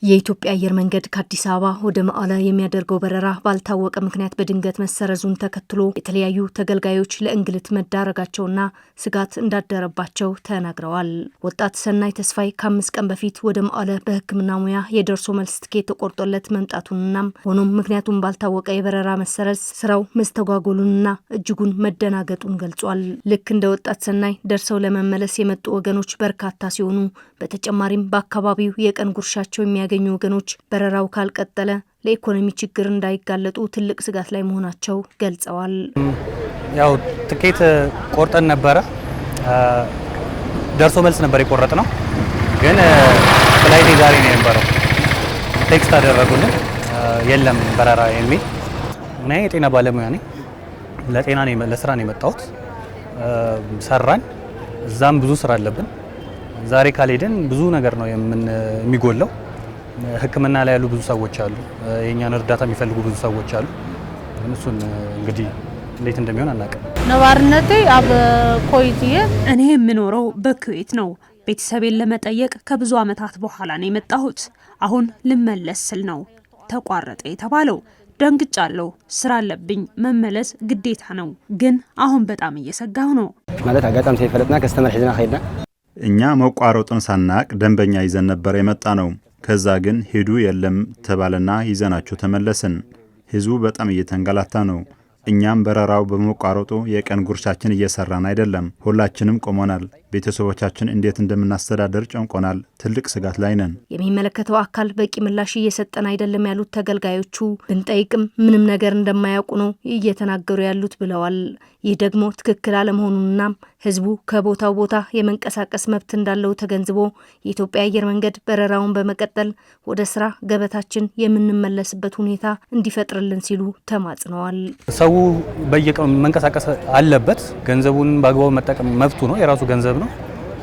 የኢትዮጵያ አየር መንገድ ከአዲስ አበባ ወደ መቀለ የሚያደርገው በረራ ባልታወቀ ምክንያት በድንገት መሰረዙን ተከትሎ የተለያዩ ተገልጋዮች ለእንግልት መዳረጋቸውና ስጋት እንዳደረባቸው ተናግረዋል። ወጣት ሰናይ ተስፋይ ከ5 ቀን በፊት ወደ መቀለ በሕክምና ሙያ የደርሶ መልስ ትኬት ተቆርጦለት መምጣቱንና ሆኖም ምክንያቱም ባልታወቀ የበረራ መሰረዝ ስራው መስተጓጎሉንና እጅጉን መደናገጡን ገልጿል። ልክ እንደ ወጣት ሰናይ ደርሰው ለመመለስ የመጡ ወገኖች በርካታ ሲሆኑ በተጨማሪም በአካባቢው የቀን ጉርሻቸው የሚያገኙ ወገኖች በረራው ካልቀጠለ ለኢኮኖሚ ችግር እንዳይጋለጡ ትልቅ ስጋት ላይ መሆናቸው ገልጸዋል። ያው ትኬት ቆርጠን ነበረ ደርሶ መልስ ነበር የቆረጥነው፣ ግን ፍላይት ዛሬ ነው የነበረው። ቴክስት አደረጉልን የለም በረራ የሚል። እኔ የጤና ባለሙያ ነኝ፣ ለስራ ነው የመጣሁት። ሰራን፣ እዛም ብዙ ስራ አለብን። ዛሬ ካልሄድን ብዙ ነገር ነው የሚጎለው። ሕክምና ላይ ያሉ ብዙ ሰዎች አሉ፣ የኛን እርዳታ የሚፈልጉ ብዙ ሰዎች አሉ። እሱን እንግዲህ እንዴት እንደሚሆን አናውቅም። ነባርነቴ አብ ኮይትዬ እኔ የምኖረው በኩዌት ነው። ቤተሰቤን ለመጠየቅ ከብዙ ዓመታት በኋላ ነው የመጣሁት። አሁን ልመለስ ስል ነው ተቋረጠ የተባለው። ደንግጫለሁ። ስራ አለብኝ፣ መመለስ ግዴታ ነው። ግን አሁን በጣም እየሰጋሁ ነው። ማለት አጋጣሚ ሳይፈለጥና ከስተመር ሄድና ሄድና እኛ መቋረጡን ሳናቅ ደንበኛ ይዘን ነበር የመጣ ነው። ከዛ ግን ሄዱ የለም ተባለና ይዘናቸው ተመለስን። ህዝቡ በጣም እየተንገላታ ነው። እኛም በረራው በመቋረጡ የቀን ጉርሻችን እየሰራን አይደለም። ሁላችንም ቆመናል። ቤተሰቦቻችን እንዴት እንደምናስተዳደር ጨንቆናል። ትልቅ ስጋት ላይ ነን። የሚመለከተው አካል በቂ ምላሽ እየሰጠን አይደለም ያሉት ተገልጋዮቹ ብንጠይቅም ምንም ነገር እንደማያውቁ ነው እየተናገሩ ያሉት ብለዋል። ይህ ደግሞ ትክክል አለመሆኑንና ህዝቡ ከቦታው ቦታ የመንቀሳቀስ መብት እንዳለው ተገንዝቦ የኢትዮጵያ አየር መንገድ በረራውን በመቀጠል ወደ ስራ ገበታችን የምንመለስበት ሁኔታ እንዲፈጥርልን ሲሉ ተማጽነዋል። ሰው በየቀኑ መንቀሳቀስ አለበት። ገንዘቡን በአግባቡ መጠቀም መብቱ ነው፣ የራሱ ገንዘብ ነው።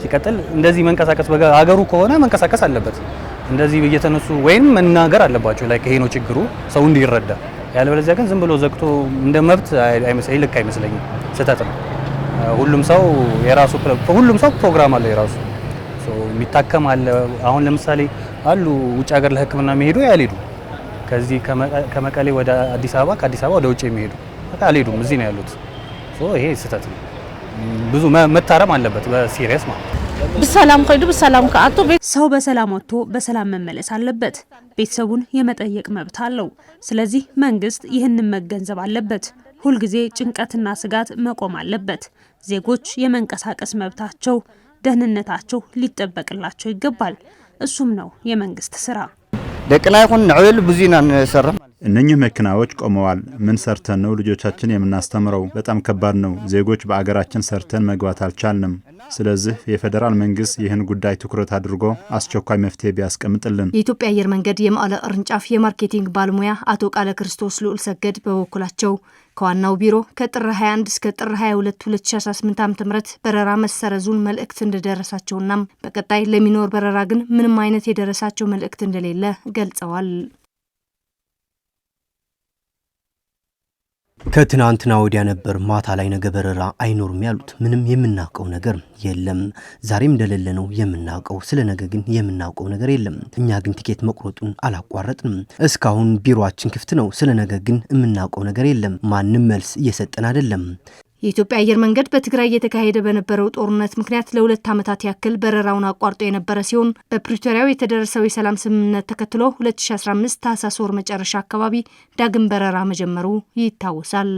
ሲቀጥል እንደዚህ መንቀሳቀስ ሀገሩ ከሆነ መንቀሳቀስ አለበት። እንደዚህ እየተነሱ ወይም መናገር አለባቸው ላይ ይሄ ነው ችግሩ ሰው እንዲረዳ። ያለበለዚያ ግን ዝም ብሎ ዘግቶ እንደ መብት አይመስለኝ፣ ልክ አይመስለኝም፣ ስህተት ነው። ሁሉም ሰው ፕሮግራም አለው የራሱ የሚታከም አለ። አሁን ለምሳሌ አሉ ውጭ ሀገር ለሕክምና የሚሄዱ ያልሄዱ፣ ከዚህ ከመቀሌ ወደ አዲስ አበባ ከአዲስ አበባ ወደ ውጭ የሚሄዱ አልሄዱም፣ እዚህ ነው ያሉት። ይሄ ስህተት ነው። ብዙ መታረም አለበት በሲሪየስ ማለት ነው። በሰላም ከይዱ በሰላም ከአቶ ሰው በሰላም ወጥቶ በሰላም መመለስ አለበት። ቤተሰቡን የመጠየቅ መብት አለው። ስለዚህ መንግስት ይህንን መገንዘብ አለበት። ሁልጊዜ ጭንቀትና ስጋት መቆም አለበት። ዜጎች የመንቀሳቀስ መብታቸው፣ ደህንነታቸው ሊጠበቅላቸው ይገባል። እሱም ነው የመንግስት ስራ። ደቅና ይሁን ንዕል ብዙና እንሰራ። እነኚህ መኪናዎች ቆመዋል። ምን ሰርተን ነው ልጆቻችን የምናስተምረው? በጣም ከባድ ነው። ዜጎች በአገራችን ሰርተን መግባት አልቻልንም። ስለዚህ የፌዴራል መንግስት ይህን ጉዳይ ትኩረት አድርጎ አስቸኳይ መፍትሄ ቢያስቀምጥልን። የኢትዮጵያ አየር መንገድ የመቀለ ቅርንጫፍ የማርኬቲንግ ባለሙያ አቶ ቃለ ክርስቶስ ልዑል ሰገድ በበኩላቸው ከዋናው ቢሮ ከጥር 21 እስከ ጥር 22 2018 ዓ.ም በረራ መሰረዙን መልእክት እንደደረሳቸውና በቀጣይ ለሚኖር በረራ ግን ምንም አይነት የደረሳቸው መልእክት እንደሌለ ገልጸዋል። ከትናንትና ወዲያ ነበር ማታ ላይ ነገ በረራ አይኖርም ያሉት። ምንም የምናውቀው ነገር የለም። ዛሬም እንደሌለ ነው የምናውቀው። ስለ ነገ ግን የምናውቀው ነገር የለም። እኛ ግን ቲኬት መቁረጡን አላቋረጥንም። እስካሁን ቢሮአችን ክፍት ነው። ስለ ነገ ግን የምናውቀው ነገር የለም። ማንም መልስ እየሰጠን አይደለም። የኢትዮጵያ አየር መንገድ በትግራይ እየተካሄደ በነበረው ጦርነት ምክንያት ለ2 ዓመታት ያክል በረራውን አቋርጦ የነበረ ሲሆን በፕሪቶሪያው የተደረሰው የሰላም ስምምነት ተከትሎ 2015 ታህሳስ ወር መጨረሻ አካባቢ ዳግም በረራ መጀመሩ ይታወሳል።